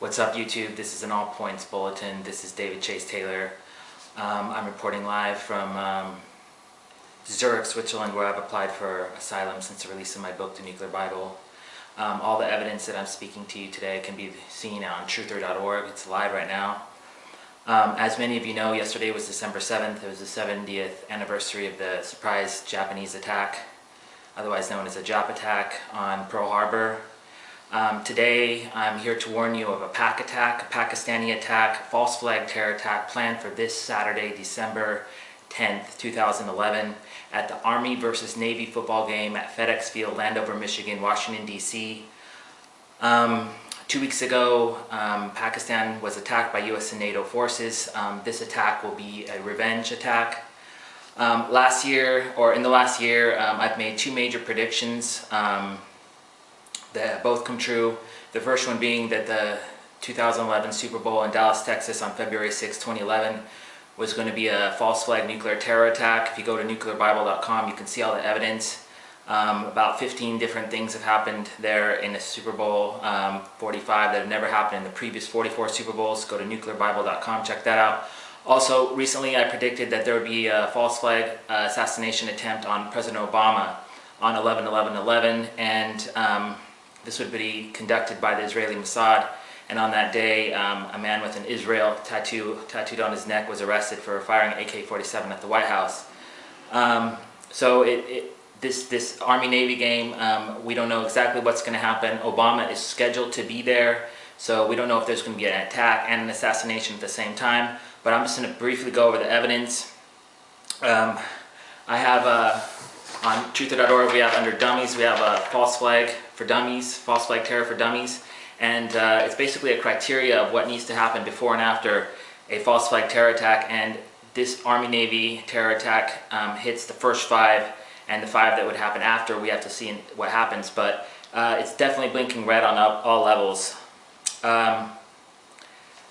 What's up, YouTube? This is an All Points Bulletin. This is David Chase Taylor. I'm reporting live from Zurich, Switzerland, where I've applied for asylum since the release of my book, The Nuclear Bible. All the evidence that I'm speaking to you today can be seen on truther.org. It's live right now. As many of you know, yesterday was December 7th. It was the 70th anniversary of the surprise Japanese attack, otherwise known as a Jap attack on Pearl Harbor. Today, I'm here to warn you of a PAC attack, a Pakistani attack, false flag terror attack planned for this Saturday, December 10th, 2011, at the Army versus Navy football game at FedEx Field, Landover, Michigan, Washington, D.C. 2 weeks ago, Pakistan was attacked by U.S. and NATO forces. This attack will be a revenge attack. In the last year, I've made two major predictions that both come true. The first one being that the 2011 Super Bowl in Dallas, Texas on February 6, 2011 was going to be a false flag nuclear terror attack. If you go to nuclearbible.com, you can see all the evidence. About 15 different things have happened there in the Super Bowl 45 that have never happened in the previous 44 Super Bowls. Go to nuclearbible.com, check that out. Also, recently I predicted that there would be a false flag assassination attempt on President Obama on 11/11/11, and this would be conducted by the Israeli Mossad. And on that day, a man with an Israel tattooed on his neck was arrested for firing an AK-47 at the White House. This Army-Navy game, we don't know exactly what's going to happen. Obama is scheduled to be there, so we don't know if there's going to be an attack and an assassination at the same time. But I'm just going to briefly go over the evidence. I have on truther.org, we have under dummies, we have a false flag for dummies, false flag terror for dummies. And it's basically a criteria of what needs to happen before and after a false flag terror attack. And this Army-Navy terror attack hits the first five, and the five that would happen after, we have to see what happens. But it's definitely blinking red on all levels.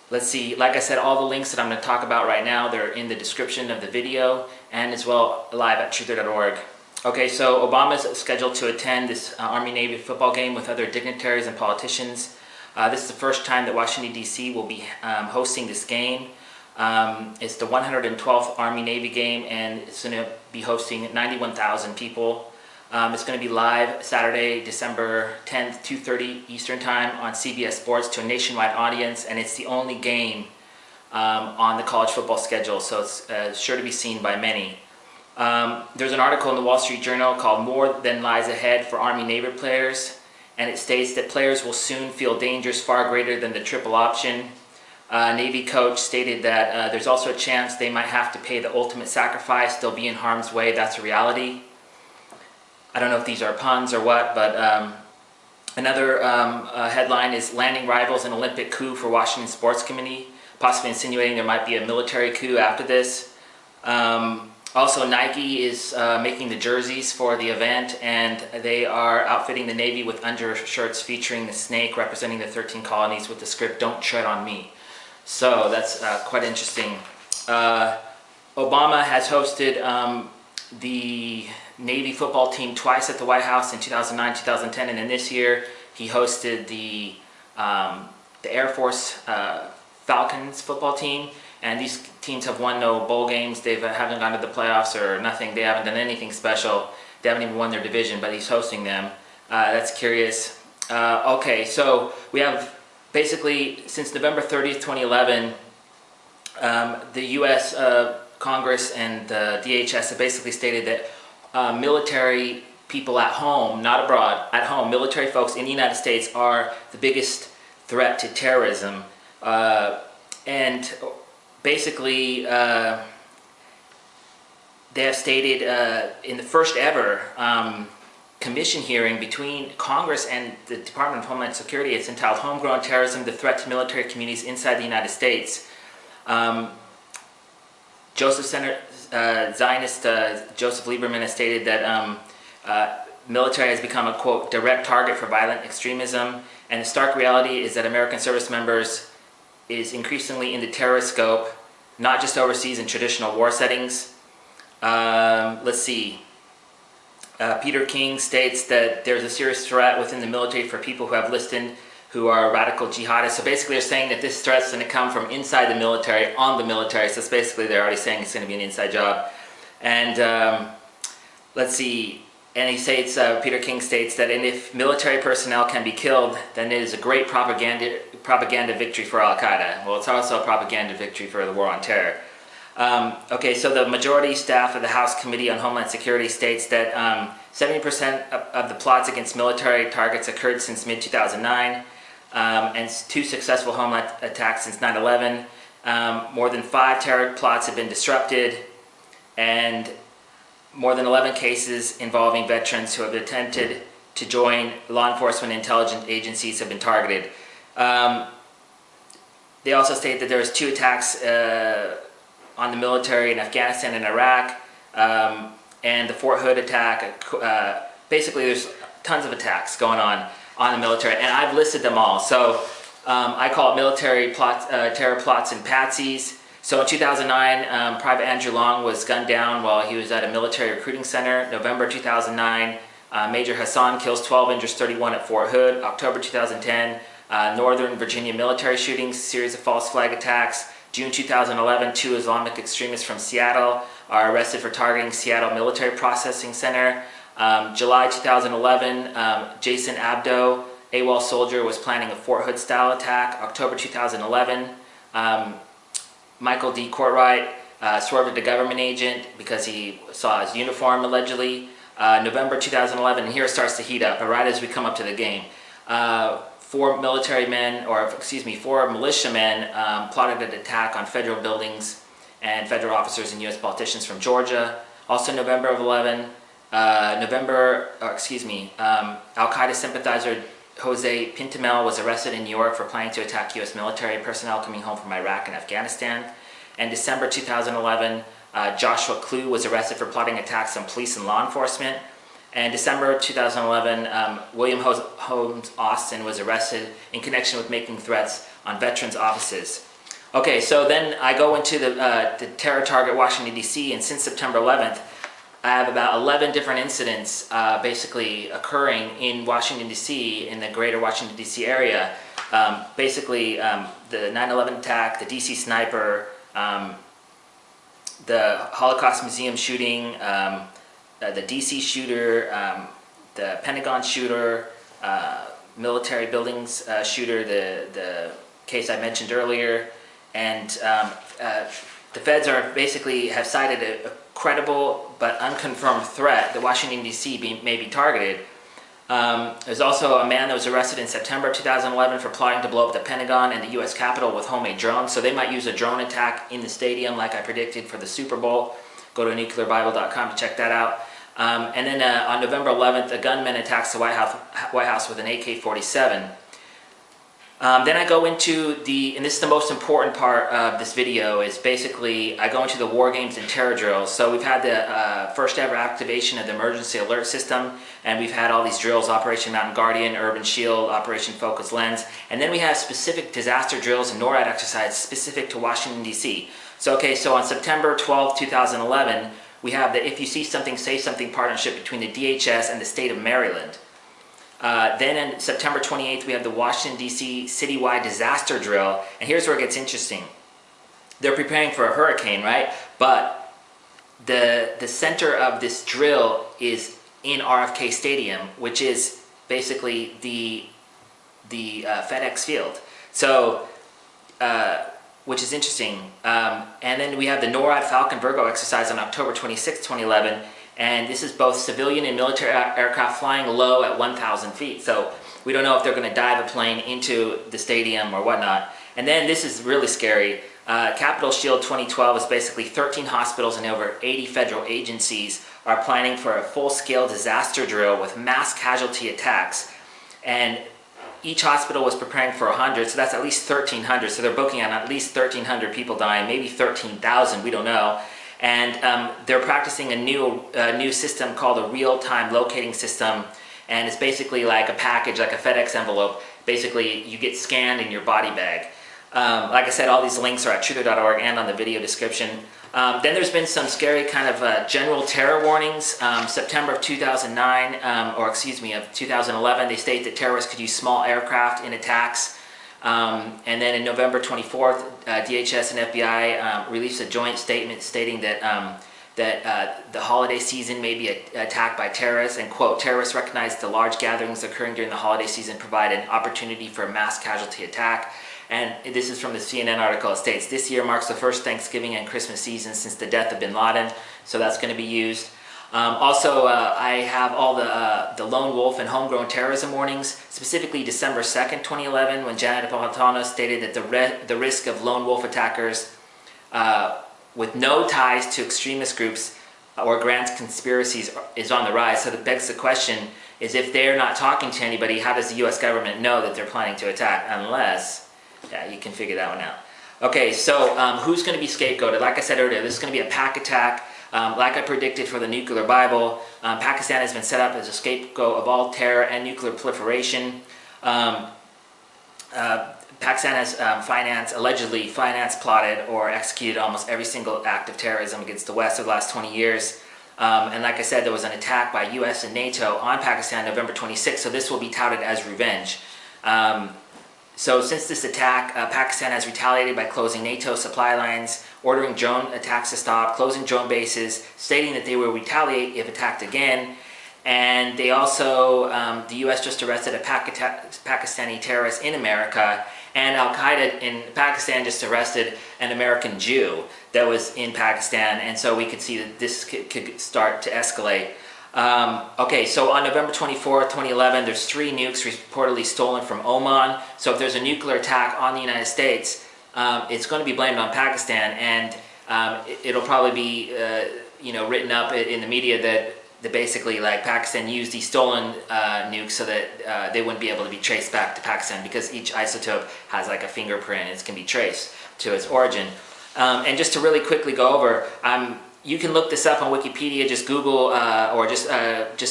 Let's see, like I said, all the links that I'm going to talk about right now, they're in the description of the video and as well live at truther.org. Okay, so Obama is scheduled to attend this Army-Navy football game with other dignitaries and politicians. This is the first time that Washington, D.C. will be hosting this game. It's the 112th Army-Navy game, and it's going to be hosting 91,000 people. It's going to be live Saturday, December 10th, 2:30 Eastern Time on CBS Sports to a nationwide audience, and it's the only game on the college football schedule, so it's sure to be seen by many. There's an article in the Wall Street Journal called "More Than Lies Ahead for Army-Navy Players," and it states that players will soon feel dangers far greater than the triple option. Navy coach stated that there's also a chance they might have to pay the ultimate sacrifice. They'll be in harm's way. That's a reality. I don't know if these are puns or what, but another headline is "Landing Rivals in Olympic Coup for Washington Sports Committee," possibly insinuating there might be a military coup after this. Also, Nike is making the jerseys for the event, and they are outfitting the Navy with undershirts featuring the snake representing the 13 colonies with the script, "Don't tread on me." So that's quite interesting. Obama has hosted the Navy football team twice at the White House in 2009, 2010, and then this year he hosted the Air Force Falcons football team. And these teams have won no bowl games. They haven't gone to the playoffs or nothing. They haven't done anything special. They haven't even won their division, but he's hosting them. That's curious. Okay, so we have basically since November 30th, 2011, the U.S. Congress and the DHS have basically stated that military people at home, not abroad, at home, military folks in the United States are the biggest threat to terrorism. And basically, they have stated in the first ever commission hearing between Congress and the Department of Homeland Security, it's entitled "Homegrown Terrorism, the Threat to Military Communities Inside the United States." Zionist Joseph Lieberman has stated that military has become a, quote, "direct target for violent extremism," and the stark reality is that American service members is increasingly in the terrorist scope, not just overseas in traditional war settings. Let's see. Peter King states that there's a serious threat within the military for people who have who are radical jihadists. So basically they're saying that this threat's going to come from inside the military, on the military. So it's basically they're already saying it's going to be an inside job. And let's see, and he states, Peter King states that, and if military personnel can be killed, then it is a great propaganda victory for Al-Qaeda. Well, it's also a propaganda victory for the war on terror. Okay, so the majority staff of the House Committee on Homeland Security states that 70% of the plots against military targets occurred since mid-2009, and 2 successful homeland attacks since 9/11. More than 5 terror plots have been disrupted, and more than 11 cases involving veterans who have attempted to join law enforcement and intelligence agencies have been targeted. They also state that there was 2 attacks on the military in Afghanistan and Iraq, and the Fort Hood attack. Basically, there's tons of attacks going on the military, and I've listed them all. So I call it military plots, terror plots and patsies. So in 2009, Private Andrew Long was gunned down while he was at a military recruiting center. November 2009, Major Hassan kills 12, injures 31 at Fort Hood. October 2010, Northern Virginia military shootings, series of false flag attacks. June 2011, 2 Islamic extremists from Seattle are arrested for targeting Seattle Military Processing Center. July 2011, Jason Abdo, AWOL soldier, was planning a Fort Hood style attack. October 2011, Michael D. Courtwright swerved a government agent because he saw his uniform allegedly. November 2011, and here it starts to heat up, right as we come up to the game. 4 militarymen, or excuse me, 4 militiamen plotted an attack on federal buildings and federal officers and U.S. politicians from Georgia. Also November of 11, Al-Qaeda sympathizer Jose Pintamel was arrested in New York for planning to attack U.S. military personnel coming home from Iraq and Afghanistan. And December 2011, Joshua Clue was arrested for plotting attacks on police and law enforcement. And December 2011, William Holmes Austin was arrested in connection with making threats on veterans' offices. Okay, so then I go into the terror target Washington D.C. and since September 11th, I have about 11 different incidents basically occurring in Washington D.C., in the greater Washington D.C. area. Basically, the 9/11 attack, the D.C. sniper, the Holocaust Museum shooting, the D.C. shooter, the Pentagon shooter, military buildings shooter, the case I mentioned earlier, and the feds are basically have cited a credible but unconfirmed threat that Washington D.C. may be targeted. There's also a man that was arrested in September 2011 for plotting to blow up the Pentagon and the U.S. Capitol with homemade drones. So they might use a drone attack in the stadium like I predicted for the Super Bowl. Go to nuclearbible.com to check that out. And then on November 11th, a gunman attacks the White House with an AK-47. Then I go into and this is the most important part of this video, is basically I go into the war games and terror drills. So we've had the first ever activation of the emergency alert system, and we've had all these drills, Operation Mountain Guardian, Urban Shield, Operation Focus Lens, and then we have specific disaster drills and NORAD exercises specific to Washington, D.C. So on September 12, 2011, we have the If You See Something, Say Something partnership between the DHS and the state of Maryland. Then on September 28th, we have the Washington, D.C. citywide disaster drill. And here's where it gets interesting. They're preparing for a hurricane, right? But the center of this drill is in RFK Stadium, which is basically the FedEx field. So, which is interesting. And then we have the NORAD Falcon Virgo exercise on October 26, 2011. And this is both civilian and military aircraft flying low at 1,000 feet. So we don't know if they're going to dive a plane into the stadium or whatnot. And then this is really scary. Capitol Shield 2012 is basically 13 hospitals and over 80 federal agencies are planning for a full-scale disaster drill with mass casualty attacks. And each hospital was preparing for 100, so that's at least 1,300. So they're booking on at least 1,300 people dying, maybe 13,000, we don't know. And they're practicing a new system called a real-time locating system, and it's basically like a package, like a FedEx envelope. Basically, you get scanned in your body bag. Like I said, all these links are at truther.org and on the video description. Then there's been some scary kind of general terror warnings. September of 2009, of 2011, they state that terrorists could use small aircraft in attacks. And then in November 24th, DHS and FBI released a joint statement stating that the holiday season may be attacked by terrorists, and quote, terrorists recognize the large gatherings occurring during the holiday season provide an opportunity for a mass casualty attack. And this is from the CNN article. It states, this year marks the first Thanksgiving and Christmas season since the death of bin Laden, so that's going to be used. I have all the lone wolf and homegrown terrorism warnings, specifically December 2nd, 2011, when Ken Niumatalolo stated that the risk of lone wolf attackers with no ties to extremist groups or grand conspiracies is on the rise. So that begs the question is, if they're not talking to anybody, how does the U.S. government know that they're planning to attack? Unless, yeah, you can figure that one out. Okay, so who's going to be scapegoated? Like I said earlier, this is going to be a pack attack. Like I predicted for the nuclear Bible, Pakistan has been set up as a scapegoat of all terror and nuclear proliferation. Pakistan has allegedly financed, plotted, or executed almost every single act of terrorism against the West over the last 20 years. And like I said, there was an attack by US and NATO on Pakistan November 26th, so this will be touted as revenge. So since this attack, Pakistan has retaliated by closing NATO supply lines, ordering drone attacks to stop, closing drone bases, stating that they will retaliate if attacked again. And they also, the US just arrested a Pakistani terrorist in America, and Al-Qaeda in Pakistan just arrested an American Jew that was in Pakistan, and so we could see that this could start to escalate. Okay, so on November 24th, 2011, there's 3 nukes reportedly stolen from Oman. So if there's a nuclear attack on the United States, it's going to be blamed on Pakistan, and it'll probably be written up in the media that basically, like, Pakistan used these stolen nukes so that they wouldn't be able to be traced back to Pakistan, because each isotope has like a fingerprint and it can be traced to its origin. And just to really quickly go over, you can look this up on Wikipedia. Just Google or just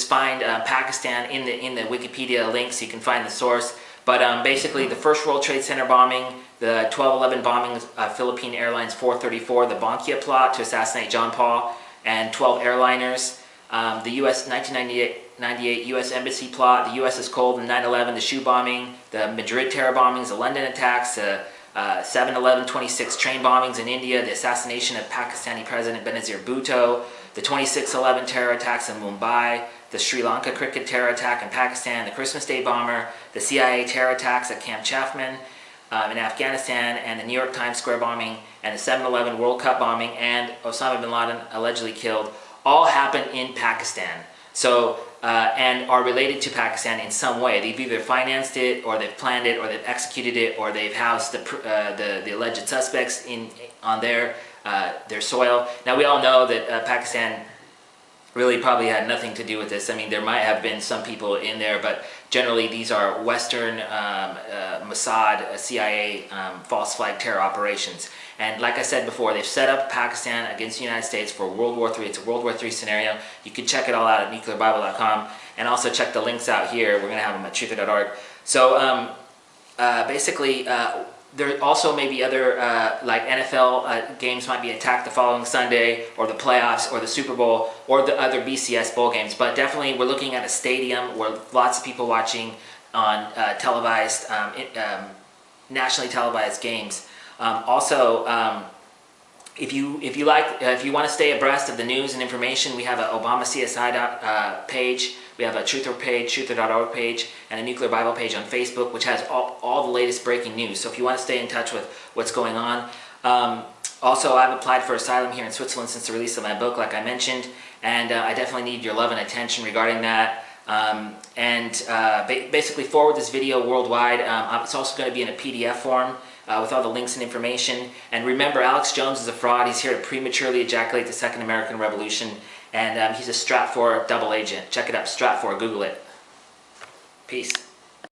find Pakistan in the Wikipedia links. You can find the source. But basically, the first World Trade Center bombing, the 12/11 bombing of Philippine Airlines 434, the Bankia plot to assassinate John Paul and 12 airliners, the U.S. 1998 U.S. Embassy plot, the U.S. is cold, and 9/11, the shoe bombing, the Madrid terror bombings, the London attacks, the 7/11/26 train bombings in India, the assassination of Pakistani President Benazir Bhutto, the 26/11 terror attacks in Mumbai, the Sri Lanka cricket terror attack in Pakistan, the Christmas Day bomber, the CIA terror attacks at Camp Chaffman in Afghanistan, and the New York Times Square bombing, and the 7/11 World Cup bombing, and Osama bin Laden allegedly killed, all happened in Pakistan. So, and are related to Pakistan in some way. They've either financed it, or they've planned it, or they've executed it, or they've housed the alleged suspects on their soil. Now, we all know that Pakistan really probably had nothing to do with this. I mean, there might have been some people in there, but generally these are Western Mossad, CIA false flag terror operations. And like I said before, they've set up Pakistan against the United States for World War III. It's a World War III scenario. You can check it all out at nuclearbible.com, and also check the links out here. We're going to have them at truther.org. So basically, there also may be other, like NFL games might be attacked the following Sunday, or the playoffs, or the Super Bowl, or the other BCS bowl games. But definitely, we're looking at a stadium where lots of people watching on televised, nationally televised games. If you want to stay abreast of the news and information, we have an Obama CSI page. We have a Truther page, truther.org page, and a Nuclear Bible page on Facebook, which has all the latest breaking news. So if you want to stay in touch with what's going on. Also, I've applied for asylum here in Switzerland since the release of my book, like I mentioned, and I definitely need your love and attention regarding that. Basically forward this video worldwide. It's also going to be in a PDF form with all the links and information. And remember, Alex Jones is a fraud. He's here to prematurely ejaculate the Second American Revolution. And he's a Strat 4 double agent. Check it out, Strat 4, Google it. Peace.